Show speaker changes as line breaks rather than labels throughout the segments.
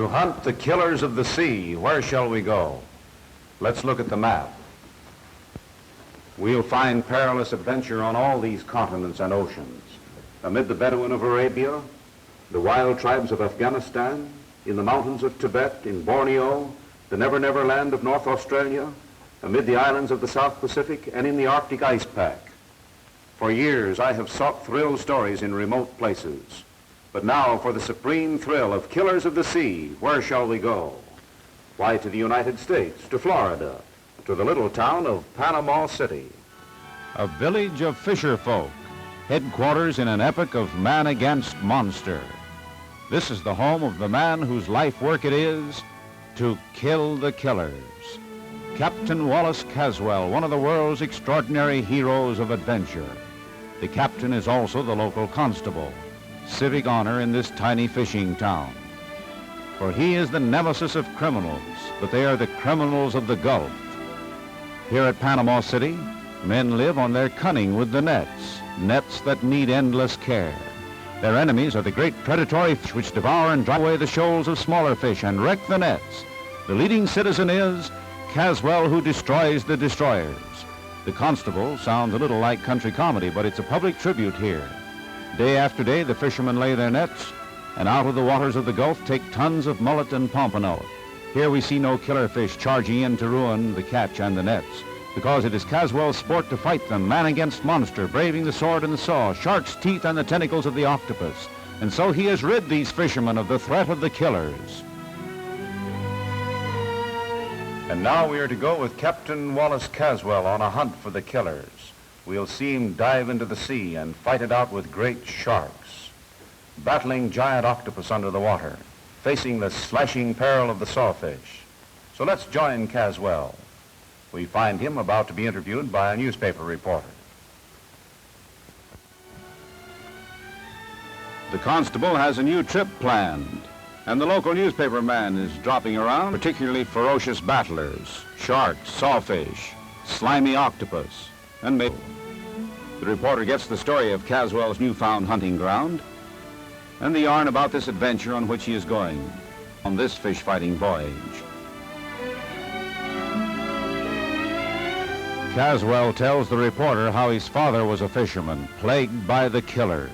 hunt the killers of the sea, where shall we go? Let's look at the map. We'll find perilous adventure on all these continents and oceans. Amid the Bedouin of Arabia, the wild tribes of Afghanistan, in the mountains of Tibet, in Borneo, the Never Land of North Australia, amid the islands of the South Pacific, and in the Arctic ice pack. For years, I have sought thrill stories in remote places. But now, for the supreme thrill of killers of the sea, where shall we go? Why, to the United States, to Florida, to the little town of Panama City.
A village of fisher folk, headquarters in an epic of man against monster. This is the home of the man whose life work it is to kill the killers. Captain Wallace Caswell, one of the world's extraordinary heroes of adventure. The captain is also the local constable, civic honor in this tiny fishing town. For he is the nemesis of criminals, but they are the criminals of the Gulf. Here at Panama City, men live on their cunning with the nets, nets that need endless care. Their enemies are the great predatory fish which devour and drive away the shoals of smaller fish and wreck the nets. The leading citizen is Caswell, who destroys the destroyers. The constable sounds a little like country comedy, but it's a public tribute here. Day after day, the fishermen lay their nets, and out of the waters of the Gulf take tons of mullet and pompano. Here we see no killer fish charging in to ruin the catch and the nets, because it is Caswell's sport to fight them, man against monster, braving the sword and the saw, shark's teeth and the tentacles of the octopus. And so he has rid these fishermen of the threat of the killers.
And now we are to go with Captain Wallace Caswell on a hunt for the killers. We'll see him dive into the sea and fight it out with great sharks, battling giant octopus under the water, facing the slashing peril of the sawfish. So let's join Caswell. We find him about to be interviewed by a newspaper reporter.
The constable has a new trip planned, and the local newspaper man is dropping around particularly ferocious battlers, sharks, sawfish, slimy octopus, and maybe. The reporter gets the story of Caswell's newfound hunting ground and the yarn about this adventure on which he is going on this fish-fighting voyage. Caswell tells the reporter how his father was a fisherman, plagued by the killers.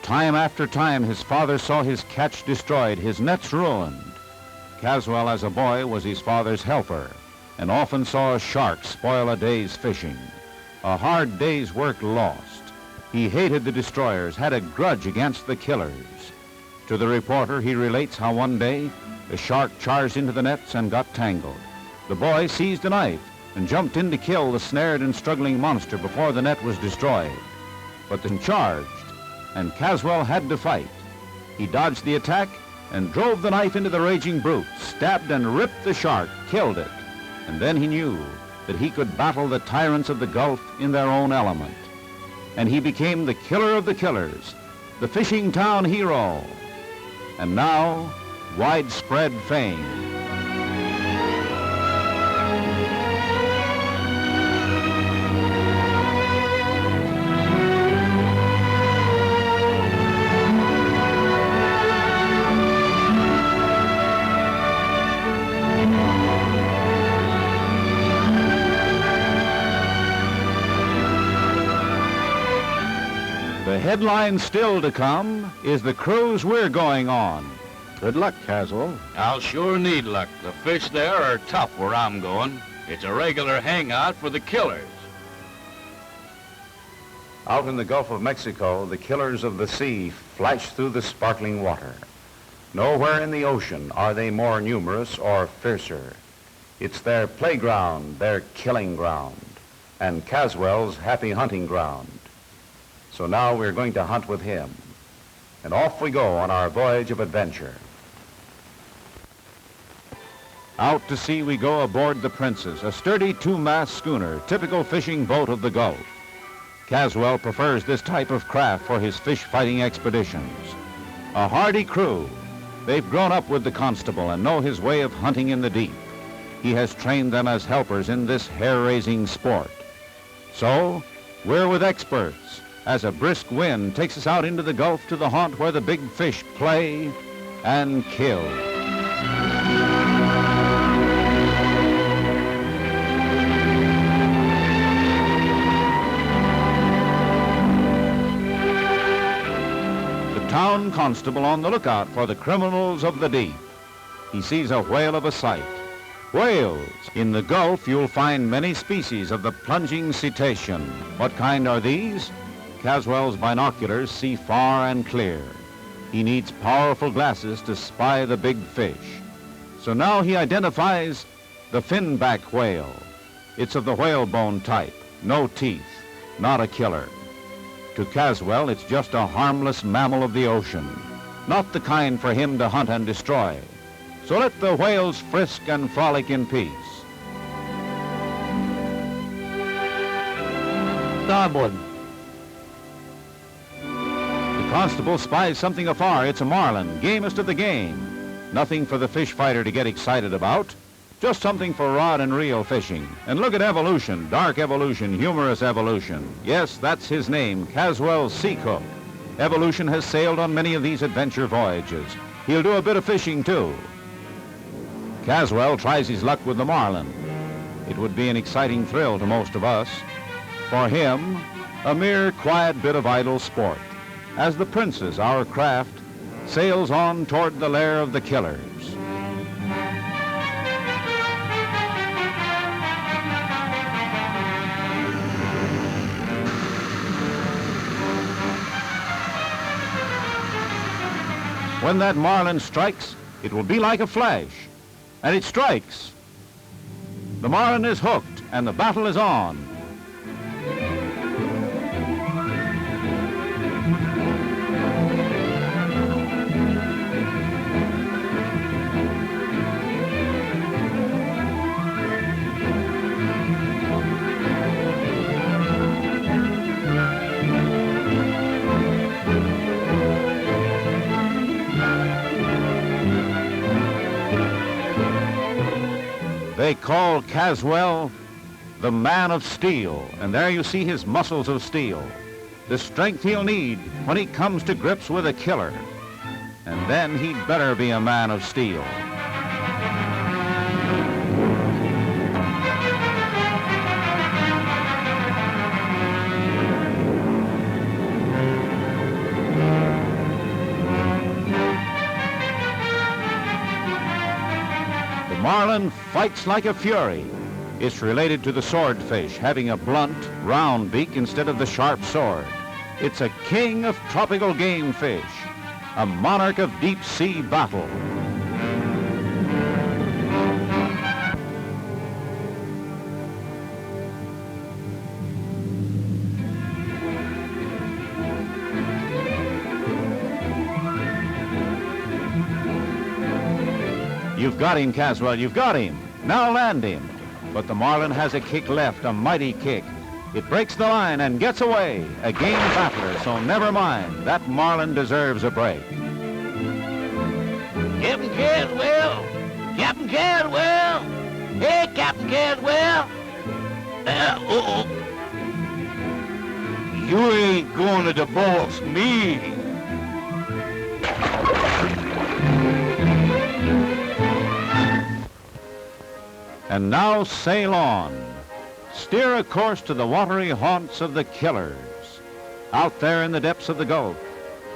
Time after time, his father saw his catch destroyed, his nets ruined. Caswell, as a boy, was his father's helper and often saw a shark spoil a day's fishing. A hard day's work lost. He hated the destroyers, had a grudge against the killers. To the reporter, he relates how one day the shark charged into the nets and got tangled. The boy seized a knife and jumped in to kill the snared and struggling monster before the net was destroyed. But then charged, and Caswell had to fight. He dodged the attack and drove the knife into the raging brute, stabbed and ripped the shark, killed it. And then he knew that he could battle the tyrants of the Gulf in their own element. And he became the killer of the killers, the fishing town hero, and now widespread fame. The headline still to come is the cruise we're going on.
Good luck, Caswell.
I'll sure need luck. The fish there are tough where I'm going. It's a regular hangout for the killers.
Out in the Gulf of Mexico, the killers of the sea flash through the sparkling water. Nowhere in the ocean are they more numerous or fiercer. It's their playground, their killing ground, and Caswell's happy hunting ground. So now we're going to hunt with him. And off we go on our voyage of adventure.
Out to sea we go aboard the Princess, a sturdy two-mast schooner, typical fishing boat of the Gulf. Caswell prefers this type of craft for his fish-fighting expeditions. A hardy crew. They've grown up with the constable and know his way of hunting in the deep. He has trained them as helpers in this hair-raising sport. So, we're with experts as a brisk wind takes us out into the Gulf to the haunt where the big fish play and kill. constable on the lookout for the criminals of the deep. He sees a whale of a sight. Whales. In the Gulf, you'll find many species of the plunging cetacean. What kind are these? Caswell's binoculars see far and clear. He needs powerful glasses to spy the big fish. So now he identifies the finback whale. It's of the whalebone type, no teeth, not a killer. To Caswell, it's just a harmless mammal of the ocean, not the kind for him to hunt and destroy. So let the whales frisk and frolic in peace.
Starboard.
The constable spies something afar. It's a marlin, gamest of the game. Nothing for the fish fighter to get excited about. Just something for rod and reel fishing. And look at evolution, dark evolution, humorous evolution. Yes, that's his name, Caswell Seacook. Evolution has sailed on many of these adventure voyages. He'll do a bit of fishing, too. Caswell tries his luck with the marlin. It would be an exciting thrill to most of us. For him, a mere quiet bit of idle sport, as the Princess, our craft, sails on toward the lair of the killers. When that marlin strikes, it will be like a flash. And it strikes. The marlin is hooked, and the battle is on. They call Caswell the man of steel, and there you see his muscles of steel, the strength he'll need when he comes to grips with a killer. And then he'd better be a man of steel. Marlin fights like a fury. It's related to the swordfish, having a blunt, round beak instead of the sharp sword. It's a king of tropical game fish, a monarch of deep sea battle. You've got him, Caswell, you've got him. Now land him. But the marlin has a kick left, a mighty kick. It breaks the line and gets away. A game battler, so never mind. That marlin deserves a break.
Captain Caswell! Captain Caswell! Hey, Captain Caswell! You ain't going to divorce me.
And now sail on. Steer a course to the watery haunts of the killers, out there in the depths of the Gulf,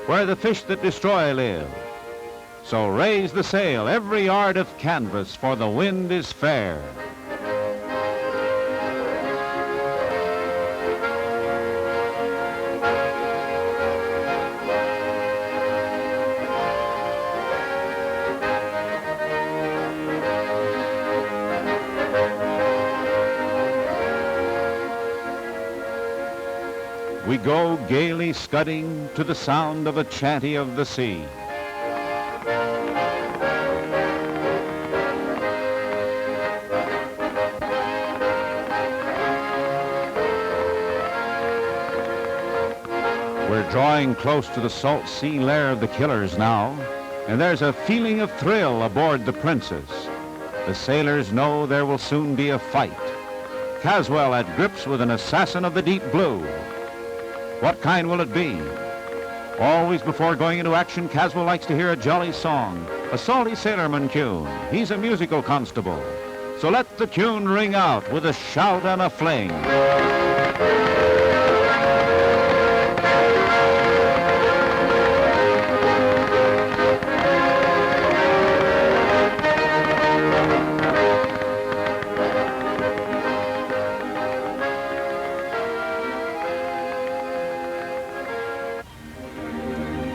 where the fish that destroy live. So raise the sail, every yard of canvas, for the wind is fair. We go gaily scudding to the sound of a chanty of the sea. We're drawing close to the salt sea lair of the killers now, and there's a feeling of thrill aboard the Princess. The sailors know there will soon be a fight. Caswell at grips with an assassin of the deep blue. What kind will it be? Always before going into action, Caswell likes to hear a jolly song, a salty sailorman tune. He's a musical constable. So let the tune ring out with a shout and a fling.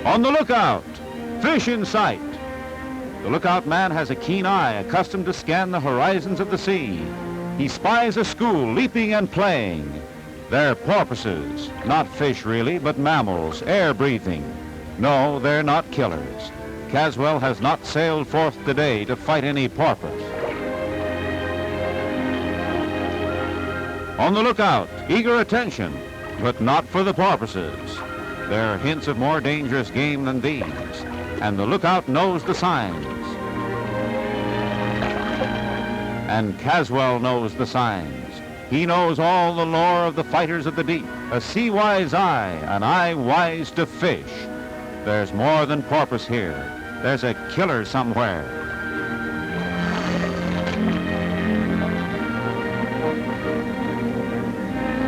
On the lookout! Fish in sight! The lookout man has a keen eye, accustomed to scan the horizons of the sea. He spies a school leaping and playing. They're porpoises, not fish really, but mammals, air-breathing. No, they're not killers. Caswell has not sailed forth today to fight any porpoise. On the lookout, eager attention, but not for the porpoises. There are hints of more dangerous game than these, and the lookout knows the signs. And Caswell knows the signs. He knows all the lore of the fighters of the deep, a sea-wise eye, an eye wise to fish. There's more than porpoise here. There's a killer somewhere.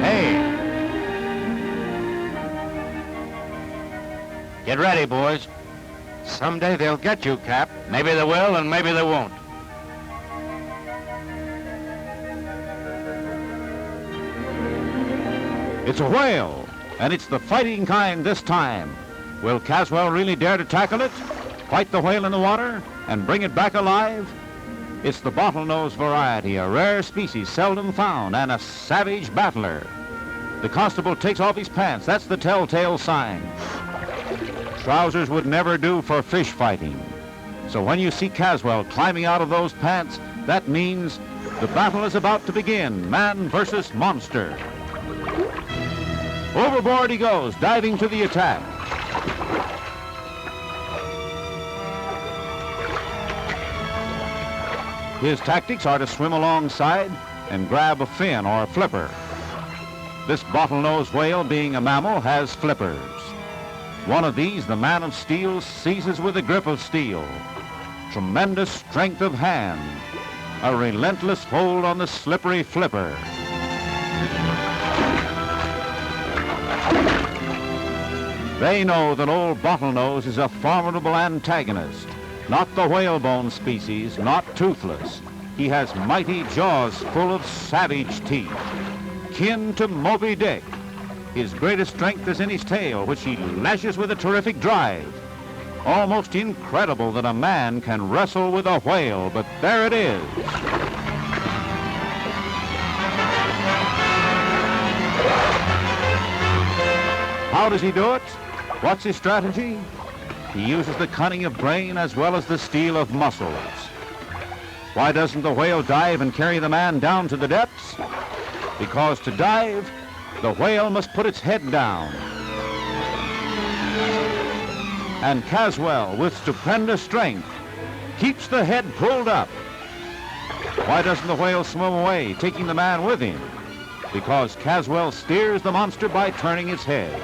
Hey! Get ready, boys.
Someday they'll get you, Cap.
Maybe they will and maybe they won't.
It's a whale, and it's the fighting kind this time. Will Caswell really dare to tackle it, fight the whale in the water, and bring it back alive? It's the bottlenose variety, a rare species seldom found, and a savage battler. The constable takes off his pants. That's the telltale sign. Trousers would never do for fish fighting. So when you see Caswell climbing out of those pants, that means the battle is about to begin, man versus monster. Overboard he goes, diving to the attack. His tactics are to swim alongside and grab a fin or a flipper. This bottlenose whale, being a mammal, has flippers. One of these, the man of steel, seizes with a grip of steel. Tremendous strength of hand. A relentless hold on the slippery flipper. They know that old bottlenose is a formidable antagonist. Not the whalebone species, not toothless. He has mighty jaws full of savage teeth, kin to Moby Dick. His greatest strength is in his tail, which he lashes with a terrific drive. Almost incredible that a man can wrestle with a whale, but there it is. How does he do it? What's his strategy? He uses the cunning of brain as well as the steel of muscles. Why doesn't the whale dive and carry the man down to the depths? Because to dive, the whale must put its head down. And Caswell, with stupendous strength, keeps the head pulled up. Why doesn't the whale swim away, taking the man with him? Because Caswell steers the monster by turning its head.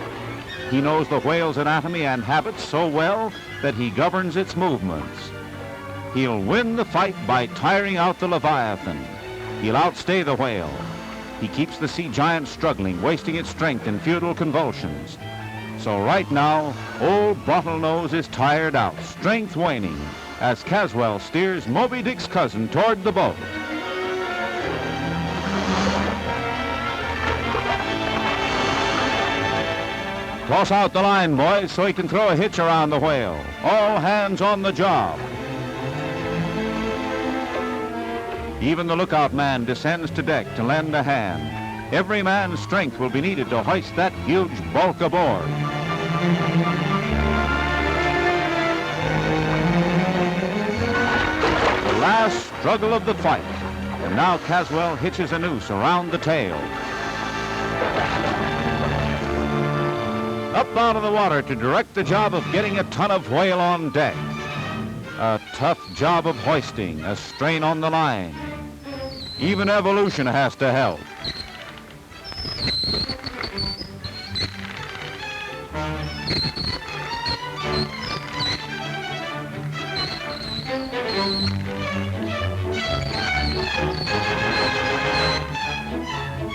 He knows the whale's anatomy and habits so well that he governs its movements. He'll win the fight by tiring out the Leviathan. He'll outstay the whale. He keeps the sea giant struggling, wasting its strength in futile convulsions. So right now, old Bottlenose is tired out, strength waning, as Caswell steers Moby Dick's cousin toward the boat. Toss out the line, boys, so he can throw a hitch around the whale. All hands on the job. Even the lookout man descends to deck to lend a hand. Every man's strength will be needed to hoist that huge bulk aboard. The last struggle of the fight. And now Caswell hitches a noose around the tail. Up out of the water to direct the job of getting a ton of whale on deck. A tough job of hoisting, a strain on the line. Even evolution has to help.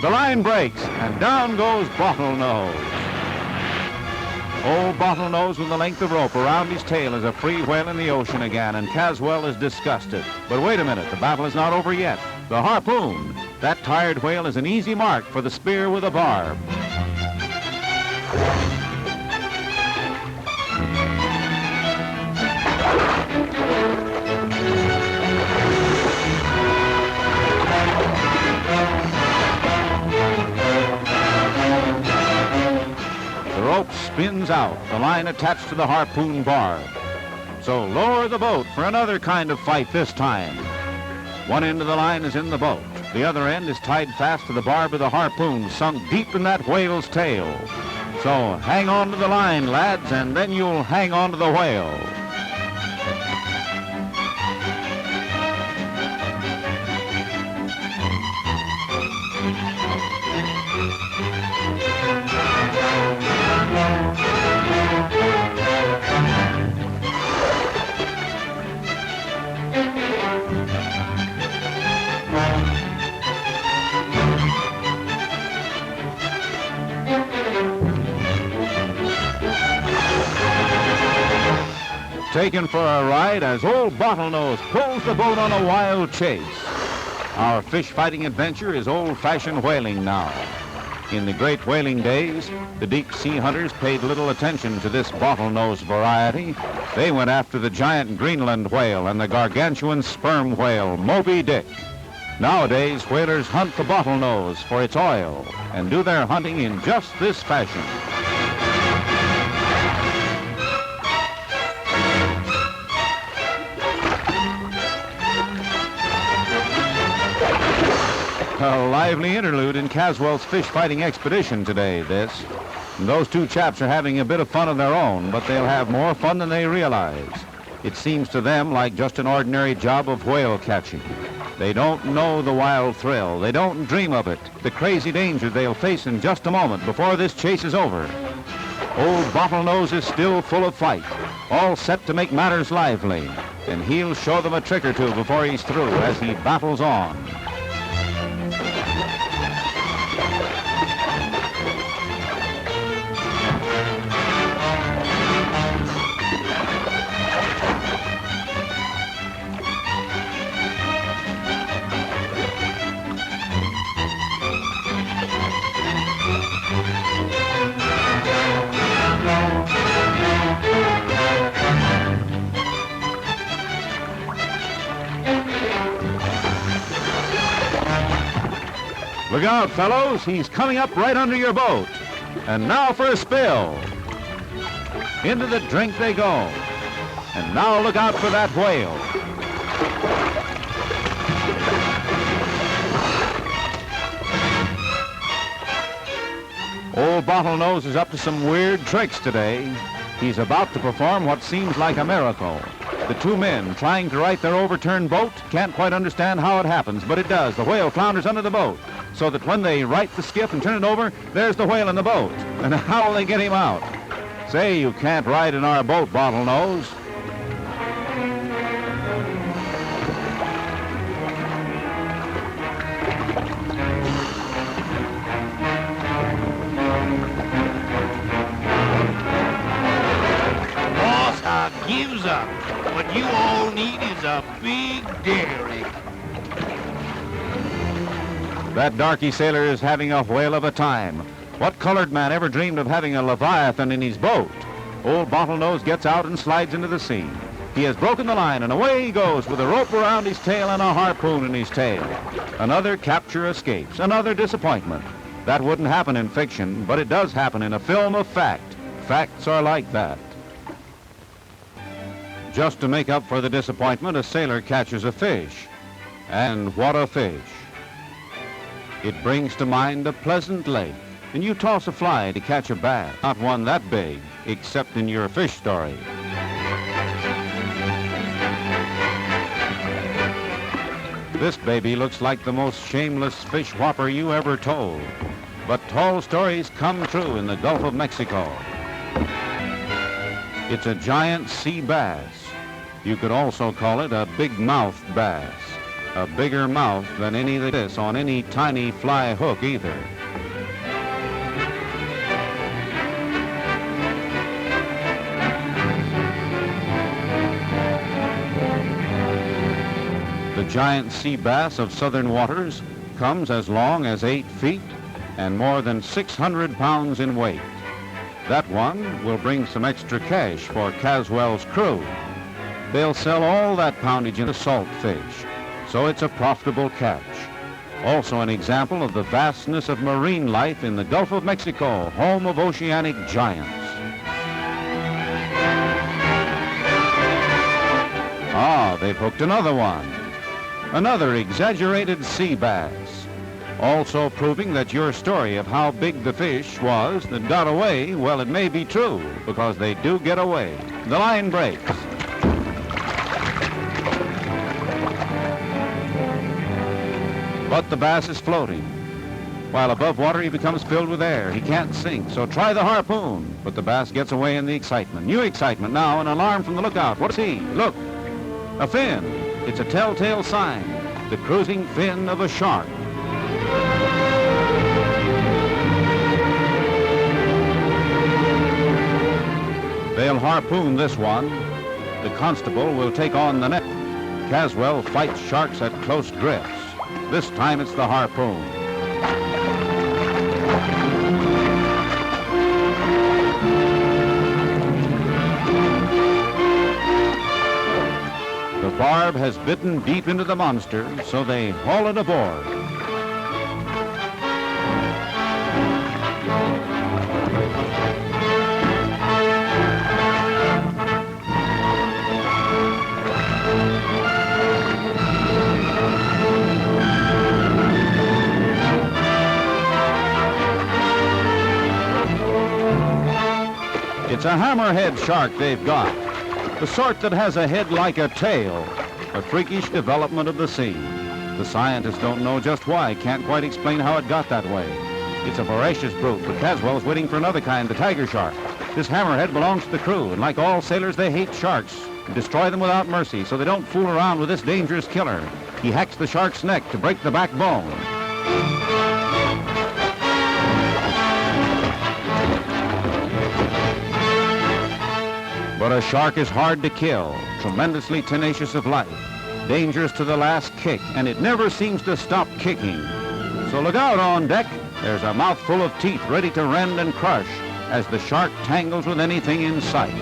The line breaks, and down goes Bottlenose. Old Bottlenose with the length of rope around his tail is a free whale in the ocean again, and Caswell is disgusted. But wait a minute, the battle is not over yet. The harpoon. That tired whale is an easy mark for the spear with a barb. spins out, the line attached to the harpoon barb. So lower the boat for another kind of fight this time. One end of the line is in the boat. The other end is tied fast to the barb of the harpoon, sunk deep in that whale's tail. So hang on to the line, lads, and then you'll hang on to the whale. Taken for a ride as old Bottlenose pulls the boat on a wild chase. Our fish-fighting adventure is old-fashioned whaling now. In the great whaling days, the deep-sea hunters paid little attention to this bottlenose variety. They went after the giant Greenland whale and the gargantuan sperm whale, Moby Dick. Nowadays, whalers hunt the bottlenose for its oil and do their hunting in just this fashion. A lively interlude in Caswell's fish-fighting expedition today, this. And those two chaps are having a bit of fun of their own, but they'll have more fun than they realize. It seems to them like just an ordinary job of whale catching. They don't know the wild thrill. They don't dream of it, the crazy danger they'll face in just a moment before this chase is over. Old Bottlenose is still full of fight, all set to make matters lively, and he'll show them a trick or two before he's through as he battles on. Look out, fellows. He's coming up right under your boat. And now for a spill. Into the drink they go. And now look out for that whale. Old Bottlenose is up to some weird tricks today. He's about to perform what seems like a miracle. The two men trying to right their overturned boat can't quite understand how it happens, but it does. The whale flounders under the boat, so that when they right the skiff and turn it over, there's the whale in the boat. And how will they get him out? Say, you can't ride in our boat, Bottlenose.
Boss, I gives up. What you all need is a big derrick.
That darky sailor is having a whale of a time. What colored man ever dreamed of having a leviathan in his boat? Old Bottlenose gets out and slides into the sea. He has broken the line, and away he goes with a rope around his tail and a harpoon in his tail. Another capture escapes, another disappointment. That wouldn't happen in fiction, but it does happen in a film of fact. Facts are like that. Just to make up for the disappointment, a sailor catches a fish. And what a fish. It brings to mind a pleasant lake, and you toss a fly to catch a bass. Not one that big, except in your fish story. This baby looks like the most shameless fish whopper you ever told. But tall stories come true in the Gulf of Mexico. It's a giant sea bass. You could also call it a big-mouthed bass. A bigger mouth than any of this on any tiny fly hook either. The giant sea bass of southern waters comes as long as 8 feet and more than 600 pounds in weight. That one will bring some extra cash for Caswell's crew. They'll sell all that poundage into salt fish, so it's a profitable catch. Also an example of the vastness of marine life in the Gulf of Mexico, home of oceanic giants. Ah, they've hooked another one. Another exaggerated sea bass. Also proving that your story of how big the fish was that got away, well, it may be true, because they do get away. The line breaks. But the bass is floating. While above water, he becomes filled with air. He can't sink, so try the harpoon. But the bass gets away in the excitement. New excitement now, an alarm from the lookout. What's he? Look, a fin. It's a telltale sign, the cruising fin of a shark. They'll harpoon this one. The constable will take on the net. Caswell fights sharks at close grips. This time it's the harpoon. The barb has bitten deep into the monster, so they haul it aboard. It's a hammerhead shark they've got, the sort that has a head like a tail, a freakish development of the sea. The scientists don't know just why, can't quite explain how it got that way. It's a voracious brute, but Caswell's waiting for another kind, the tiger shark. This hammerhead belongs to the crew, and like all sailors, they hate sharks and destroy them without mercy, so they don't fool around with this dangerous killer. He hacks the shark's neck to break the backbone. But a shark is hard to kill, tremendously tenacious of life, dangerous to the last kick, and it never seems to stop kicking. So look out on deck. There's a mouthful of teeth ready to rend and crush as the shark tangles with anything in sight.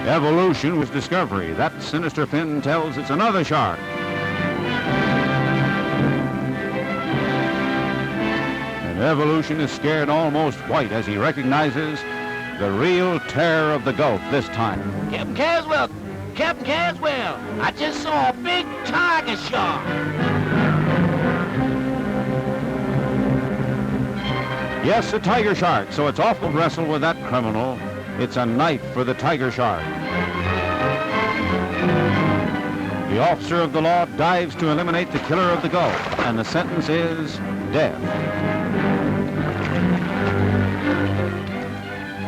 Evolution was discovery. That sinister fin tells it's another shark. And evolution is scared almost white as he recognizes the real terror of the Gulf this time.
Captain Caswell! Captain Caswell! I just saw a big tiger shark!
Yes, a tiger shark, so it's awful to wrestle with that criminal. It's a knife for the tiger shark. The officer of the law dives to eliminate the killer of the Gulf, and the sentence is death.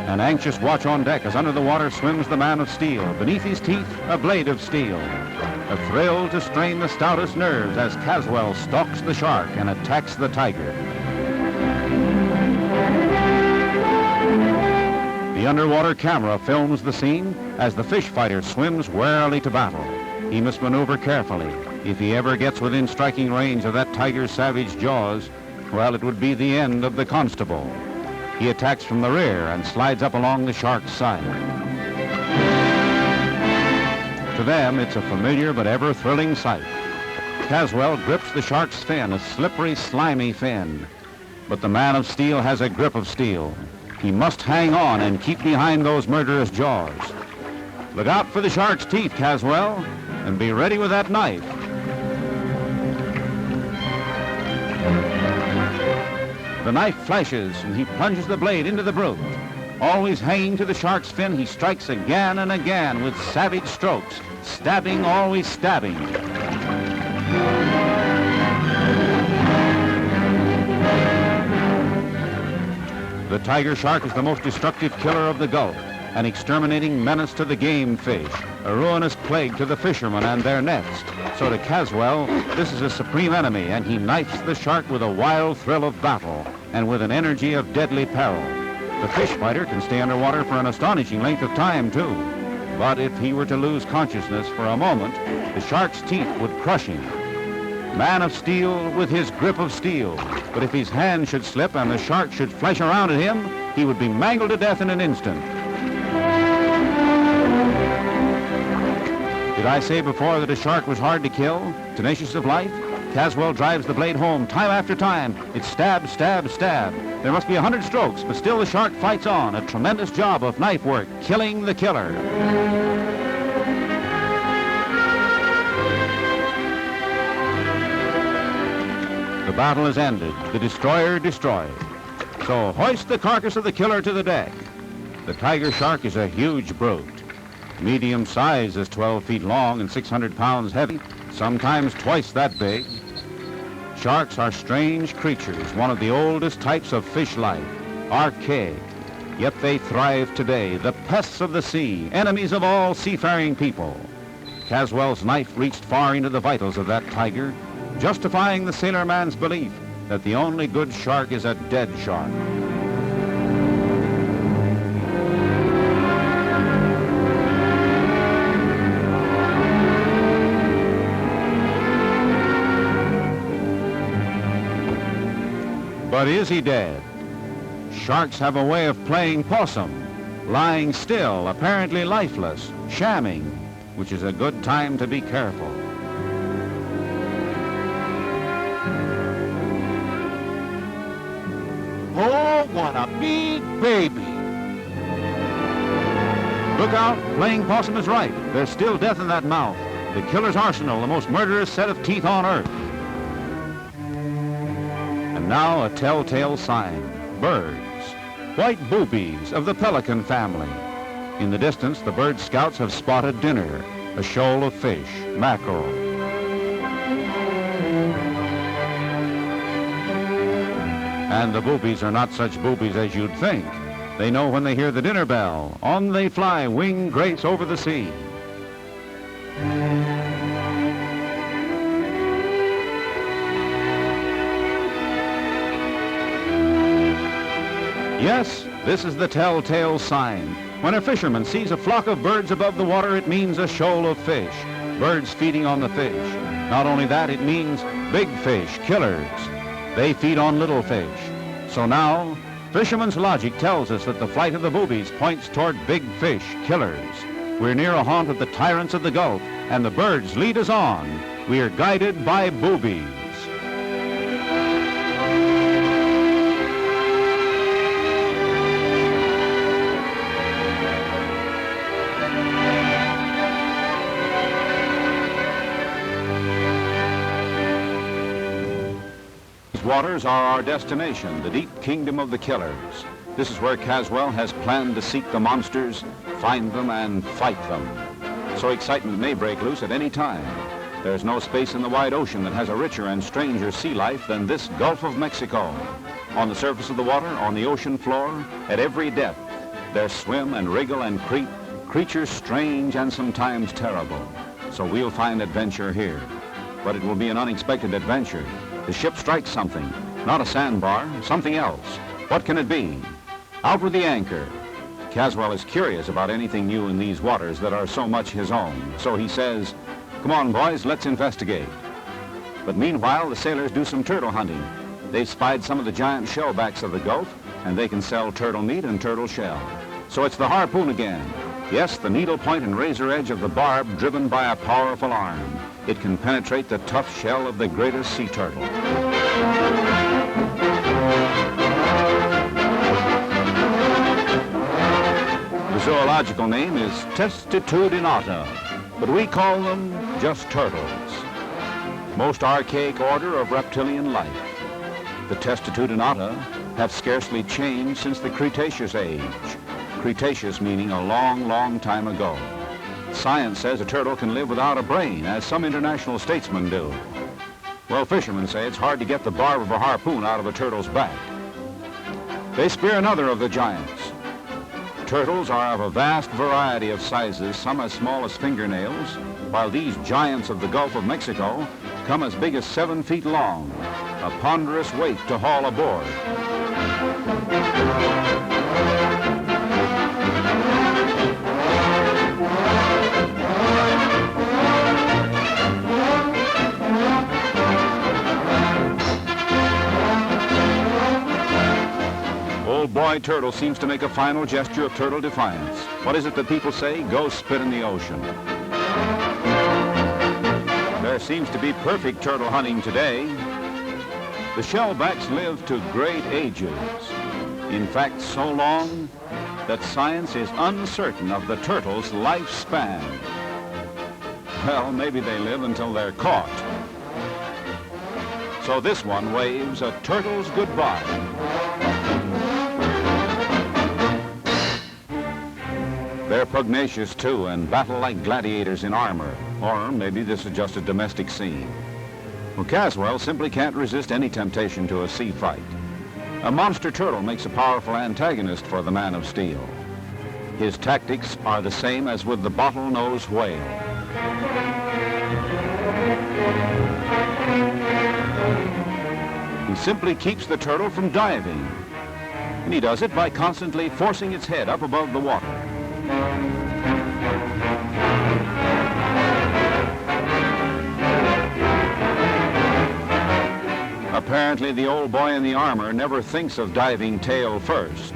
An anxious watch on deck as under the water swims the man of steel. Beneath his teeth, a blade of steel. A thrill to strain the stoutest nerves as Caswell stalks the shark and attacks the tiger. The underwater camera films the scene as the fish fighter swims warily to battle. He must maneuver carefully. If he ever gets within striking range of that tiger's savage jaws, well, it would be the end of the constable. He attacks from the rear and slides up along the shark's side. To them, it's a familiar but ever-thrilling sight. Caswell grips the shark's fin, a slippery, slimy fin. But the man of steel has a grip of steel. He must hang on and keep behind those murderous jaws. Look out for the shark's teeth, Caswell, and be ready with that knife. The knife flashes, and he plunges the blade into the brute. Always hanging to the shark's fin, he strikes again and again with savage strokes, stabbing, always stabbing. The tiger shark is the most destructive killer of the Gulf, an exterminating menace to the game fish, a ruinous plague to the fishermen and their nets. So to Caswell, this is a supreme enemy, and he knifes the shark with a wild thrill of battle and with an energy of deadly peril. The fish fighter can stay underwater for an astonishing length of time, too. But if he were to lose consciousness for a moment, the shark's teeth would crush him. Man of steel with his grip of steel. But if his hand should slip and the shark should flash around at him, he would be mangled to death in an instant. Did I say before that a shark was hard to kill, tenacious of life? Caswell drives the blade home time after time. It's stab, stab, stab. There must be 100 strokes, but still the shark fights on. A tremendous job of knife work, killing the killer. The battle is ended, the destroyer destroyed. So hoist the carcass of the killer to the deck. The tiger shark is a huge brute. Medium size is 12 feet long and 600 pounds heavy, sometimes twice that big. Sharks are strange creatures, one of the oldest types of fish life, archaic. Yet they thrive today, the pests of the sea, enemies of all seafaring people. Caswell's knife reached far into the vitals of that tiger, justifying the sailorman's belief that the only good shark is a dead shark. But is he dead? Sharks have a way of playing possum, lying still, apparently lifeless, shamming, which is a good time to be careful.
Oh, what a big baby.
Look out, playing possum is right. There's still death in that mouth. The killer's arsenal, the most murderous set of teeth on earth. And now a telltale sign. Birds. White boobies of the pelican family. In the distance, the bird scouts have spotted dinner, a shoal of fish, mackerel. And the boobies are not such boobies as you'd think. They know when they hear the dinner bell. On they fly, wing grace over the sea. Yes, this is the telltale sign. When a fisherman sees a flock of birds above the water, it means a shoal of fish. Birds feeding on the fish. Not only that, it means big fish, killers. They feed on little fish. So now, fisherman's logic tells us that the flight of the boobies points toward big fish, killers. We're near a haunt of the tyrants of the Gulf, and the birds lead us on. We are guided by boobies. Waters are our destination, the deep kingdom of the killers. This is where Caswell has planned to seek the monsters, find them, and fight them. So excitement may break loose at any time. There's no space in the wide ocean that has a richer and stranger sea life than this Gulf of Mexico. On the surface of the water, on the ocean floor, at every depth, there swim and wriggle and creep creatures strange and sometimes terrible. So we'll find adventure here. But it will be an unexpected adventure. The ship strikes something, not a sandbar, something else. What can it be? Out with the anchor. Caswell is curious about anything new in these waters that are so much his own. So he says, "Come on, boys, let's investigate." But meanwhile, the sailors do some turtle hunting. They've spied some of the giant shellbacks of the Gulf, and they can sell turtle meat and turtle shell. So it's the harpoon again. Yes, the needle point and razor edge of the barb driven by a powerful arm. It can penetrate the tough shell of the greatest sea turtle. The zoological name is Testatudinata, but we call them just turtles. Most archaic order of reptilian life. The Testatudinata have scarcely changed since the Cretaceous age. Cretaceous meaning a long, long time ago. Science says a turtle can live without a brain, as some international statesmen do. Well, fishermen say it's hard to get the barb of a harpoon out of a turtle's back. They spear another of the giants. Turtles are of a vast variety of sizes, some as small as fingernails, while these giants of the Gulf of Mexico come as big as 7 feet long, a ponderous weight to haul aboard. old boy turtle seems to make a final gesture of turtle defiance. What is it that people say? Go spit in the ocean. There seems to be perfect turtle hunting today. The shellbacks live to great ages. In fact, so long that science is uncertain of the turtle's lifespan. Well, maybe they live until they're caught. So this one waves a turtle's goodbye. They're pugnacious too and battle like gladiators in armor. Or maybe this is just a domestic scene. Well, Caswell simply can't resist any temptation to a sea fight. A monster turtle makes a powerful antagonist for the man of steel. His tactics are the same as with the bottlenose whale. He simply keeps the turtle from diving. And he does it by constantly forcing its head up above the water. Apparently, the old boy in the armor never thinks of diving tail first.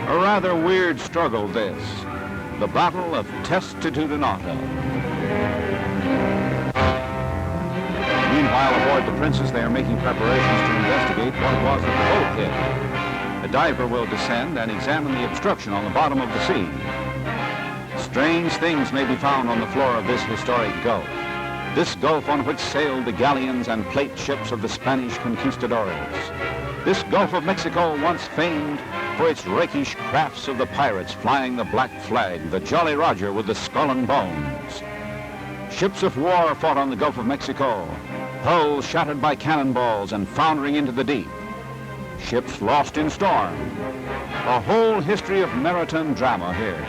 A rather weird struggle, this. The Battle of Testitutinata. Meanwhile, aboard the Princess, they are making preparations to investigate what it was that the boat hit. A diver will descend and examine the obstruction on the bottom of the sea. Strange things may be found on the floor of this historic gulf. This gulf on which sailed the galleons and plate ships of the Spanish conquistadores. This Gulf of Mexico, once famed for its rakish crafts of the pirates flying the black flag, the Jolly Roger with the skull and bones. Ships of war fought on the Gulf of Mexico, hulls shattered by cannonballs and foundering into the deep. Ships lost in storm. A whole history of maritime drama here.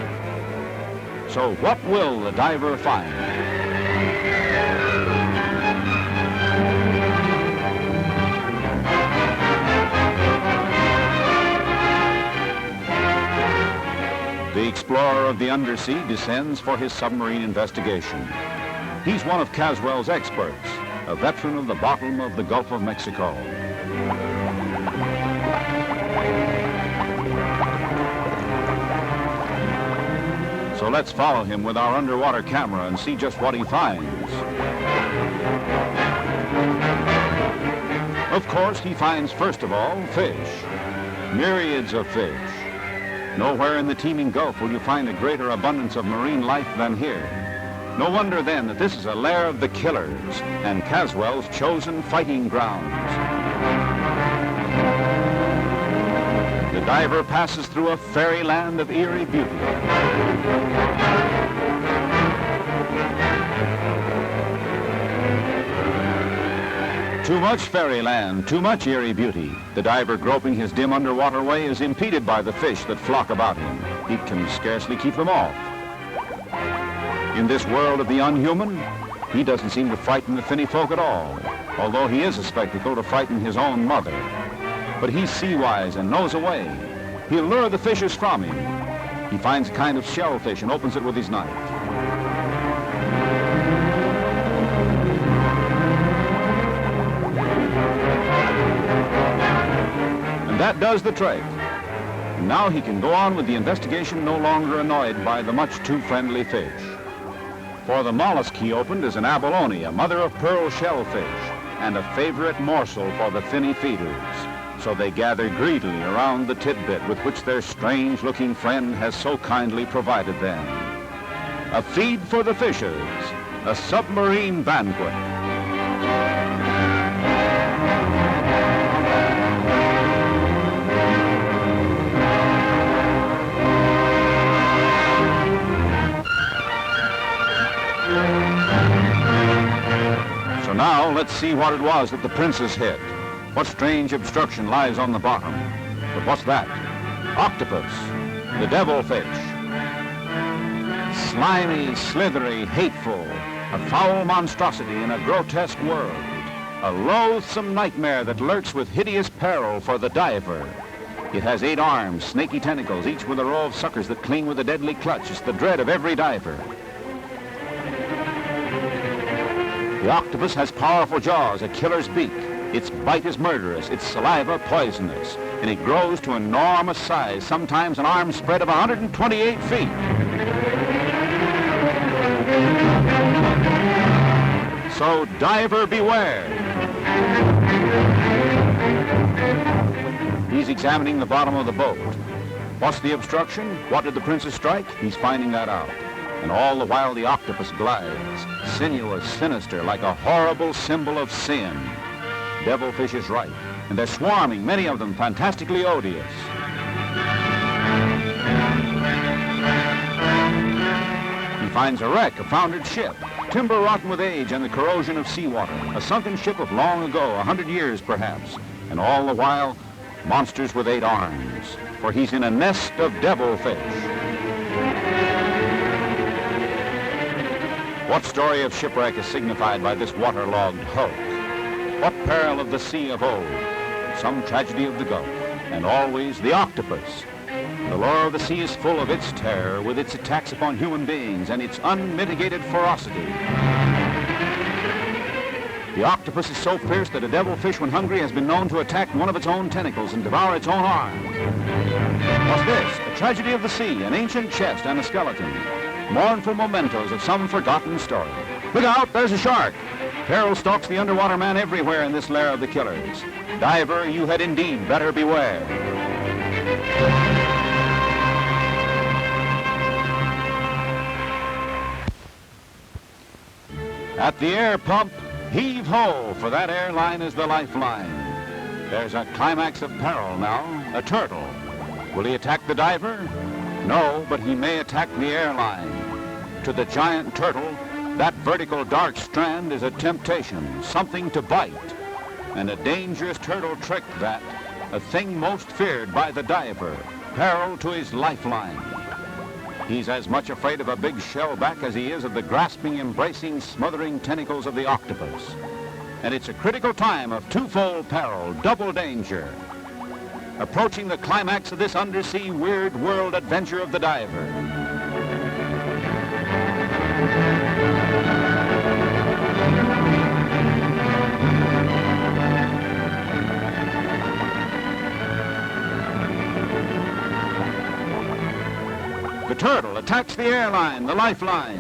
So what will the diver find? The explorer of the Undersea descends for his submarine investigation. He's one of Caswell's experts, a veteran of the bottom of the Gulf of Mexico. So let's follow him with our underwater camera and see just what he finds. Of course, he finds, first of all, fish. Myriads of fish. Nowhere in the teeming Gulf will you find a greater abundance of marine life than here. No wonder then that this is a lair of the killers and Caswell's chosen fighting grounds. The diver passes through a fairyland of eerie beauty. Too much fairyland, too much eerie beauty. The diver groping his dim underwater way is impeded by the fish that flock about him. He can scarcely keep them off. In this world of the unhuman, he doesn't seem to frighten the finny folk at all, although he is a spectacle to frighten his own mother. But he's sea-wise and knows a way. He'll lure the fishes from him. He finds a kind of shellfish and opens it with his knife. And that does the trick. And now he can go on with the investigation no longer annoyed by the much too friendly fish. For the mollusk he opened is an abalone, a mother of pearl shellfish, and a favorite morsel for the finny feeders. So they gather greedily around the tidbit with which their strange-looking friend has so kindly provided them. A feed for the fishes, a submarine banquet. So now let's see what it was that the Princess hit. What strange obstruction lies on the bottom? But what's that? Octopus, the devilfish. Slimy, slithery, hateful, a foul monstrosity in a grotesque world. A loathsome nightmare that lurks with hideous peril for the diver. It has 8 arms, snaky tentacles, each with a row of suckers that cling with a deadly clutch. It's the dread of every diver. The octopus has powerful jaws, a killer's beak. Its bite is murderous, its saliva poisonous, and it grows to enormous size, sometimes an arm spread of 128 feet. So diver beware. He's examining the bottom of the boat. What's the obstruction? What did the princess strike? He's finding that out. And all the while the octopus glides, sinuous, sinister, like a horrible symbol of sin. Devilfish is right, and they're swarming, many of them fantastically odious. He finds a wreck, a foundered ship, timber rotten with age and the corrosion of seawater, a sunken ship of long ago, 100 years perhaps, and all the while, monsters with 8 arms, for he's in a nest of devilfish. What story of shipwreck is signified by this waterlogged hulk? What peril of the sea of old? Some tragedy of the Gulf, and always the octopus. The lore of the sea is full of its terror, with its attacks upon human beings and its unmitigated ferocity. The octopus is so fierce that a devilfish, when hungry, has been known to attack one of its own tentacles and devour its own arm. What's this? A tragedy of the sea, an ancient chest and a skeleton. Mournful mementos of some forgotten story. Look out, there's a shark. Peril stalks the underwater man everywhere in this lair of the killers. Diver, you had indeed better beware. At the air pump, heave-ho, for that airline is the lifeline. There's a climax of peril now, a turtle. Will he attack the diver? No, but he may attack the airline. To the giant turtle, that vertical dark strand is a temptation, something to bite. And a dangerous turtle trick that, a thing most feared by the diver, peril to his lifeline. He's as much afraid of a big shellback as he is of the grasping, embracing, smothering tentacles of the octopus. And it's a critical time of twofold peril, double danger. Approaching the climax of this undersea weird world adventure of the diver. The turtle attacks the airline, the lifeline.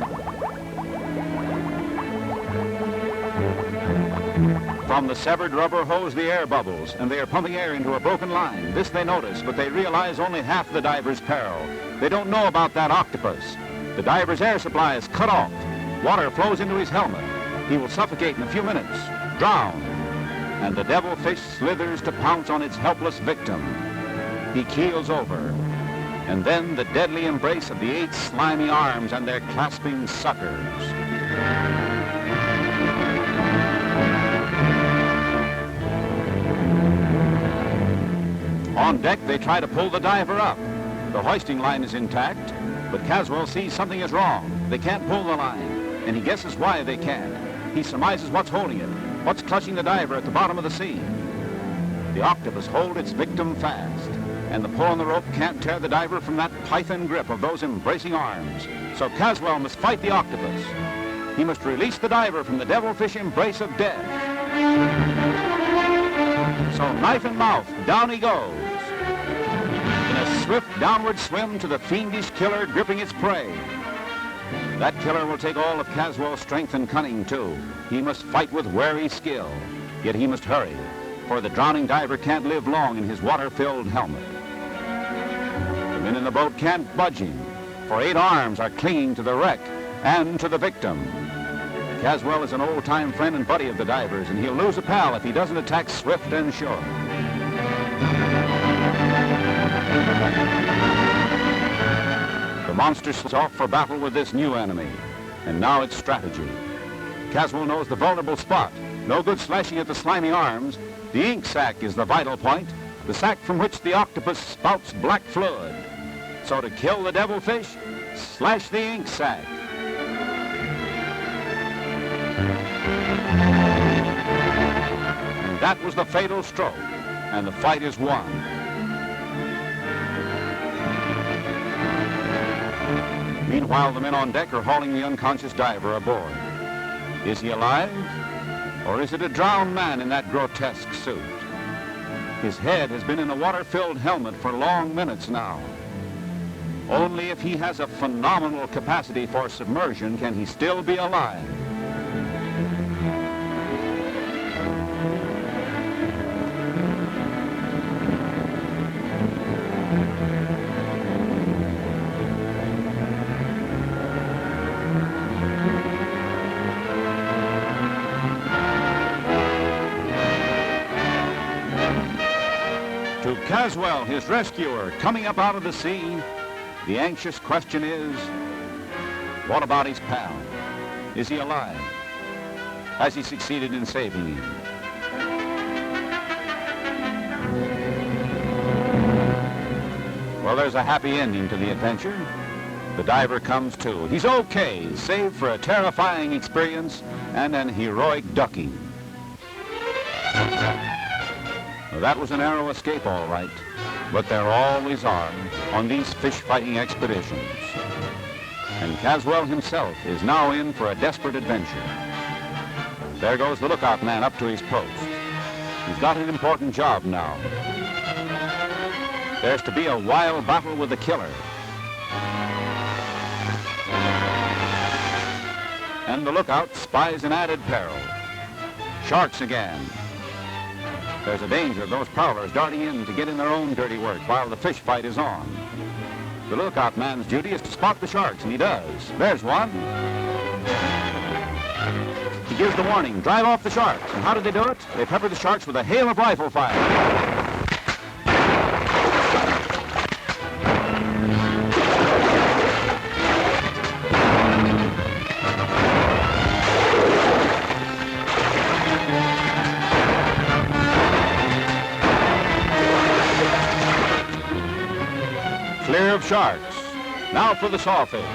From the severed rubber hose, the air bubbles, and they are pumping air into a broken line. This they notice, but they realize only half the diver's peril. They don't know about that octopus. The diver's air supply is cut off. Water flows into his helmet. He will suffocate in a few minutes, drown. And the devilfish slithers to pounce on its helpless victim. He keels over. And then the deadly embrace of the 8 slimy arms and their clasping suckers. On deck, they try to pull the diver up. The hoisting line is intact, but Caswell sees something is wrong. They can't pull the line, and he guesses why they can't. He surmises what's holding it, what's clutching the diver at the bottom of the sea. The octopus holds its victim fast, and the pull on the rope can't tear the diver from that python grip of those embracing arms. So Caswell must fight the octopus. He must release the diver from the devilfish embrace of death. So knife in mouth, down he goes. In a swift downward swim to the fiendish killer gripping its prey. That killer will take all of Caswell's strength and cunning, too. He must fight with wary skill. Yet he must hurry, for the drowning diver can't live long in his water-filled helmet. The men in the boat can't budge him, for 8 arms are clinging to the wreck and to the victim. Caswell is an old-time friend and buddy of the divers, and he'll lose a pal if he doesn't attack swift and sure. The monster sets off for battle with this new enemy, and now it's strategy. Caswell knows the vulnerable spot. No good slashing at the slimy arms. The ink sac is the vital point, the sac from which the octopus spouts black fluid. So to kill the devilfish, slash the ink sac. And that was the fatal stroke, and the fight is won. Meanwhile, the men on deck are hauling the unconscious diver aboard. Is he alive? Or is it a drowned man in that grotesque suit? His head has been in a water-filled helmet for long minutes now. Only if he has a phenomenal capacity for submersion can he still be alive. To Caswell, his rescuer, coming up out of the sea, the anxious question is, what about his pal? Is he alive? Has he succeeded in saving him? Well, there's a happy ending to the adventure. The diver comes to. He's okay, save for a terrifying experience and an heroic ducking. Well, that was a narrow escape, all right. But there always are on these fish-fighting expeditions. And Caswell himself is now in for a desperate adventure. There goes the lookout man up to his post. He's got an important job now. There's to be a wild battle with the killer. And the lookout spies an added peril. Sharks again. There's a danger of those prowlers darting in to get in their own dirty work while the fish fight is on. The lookout man's duty is to spot the sharks, and he does. There's one. He gives the warning, drive off the sharks. And how did they do it? They peppered the sharks with a hail of rifle fire. Clear of sharks. Now for the sawfish.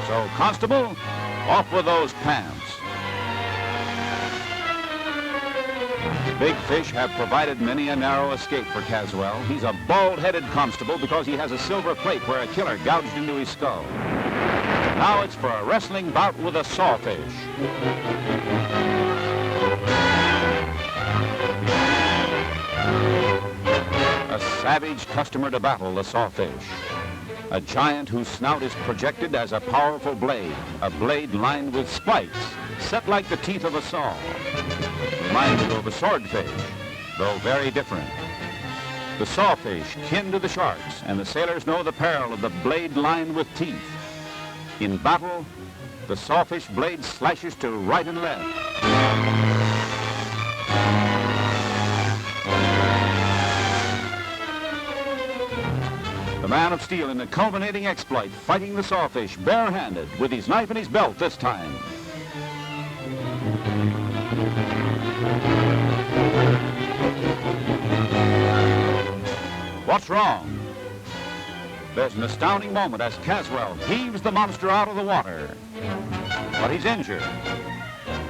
So, Constable, off with those pants. Big fish have provided many a narrow escape for Caswell. He's a bald-headed constable because he has a silver plate where a killer gouged into his skull. Now it's for a wrestling bout with a sawfish. A savage customer to battle, the sawfish. A giant whose snout is projected as a powerful blade, a blade lined with spikes, set like the teeth of a saw. Reminds you of a swordfish, though very different. The sawfish, kin to the sharks, and the sailors know the peril of the blade lined with teeth. In battle, the sawfish blade slashes to right and left. The man of steel in a culminating exploit, fighting the sawfish barehanded with his knife in his belt this time. What's wrong? There's an astounding moment as Caswell heaves the monster out of the water. But he's injured.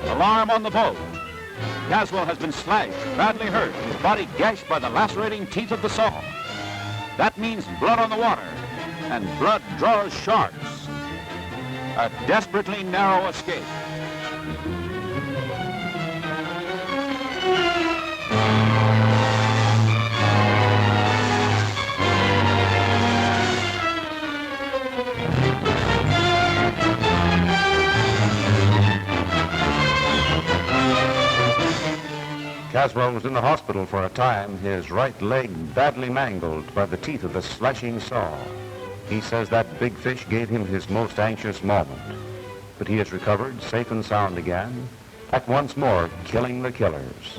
Alarm on the boat. Caswell has been slashed, badly hurt, his body gashed by the lacerating teeth of the saw. That means blood on the water, and blood draws sharks. A desperately narrow escape.
Caswell was in the hospital for a time, his right leg badly mangled by the teeth of the slashing saw. He says that big fish gave him his most anxious moment. But he has recovered, safe and sound again, at once more killing the killers.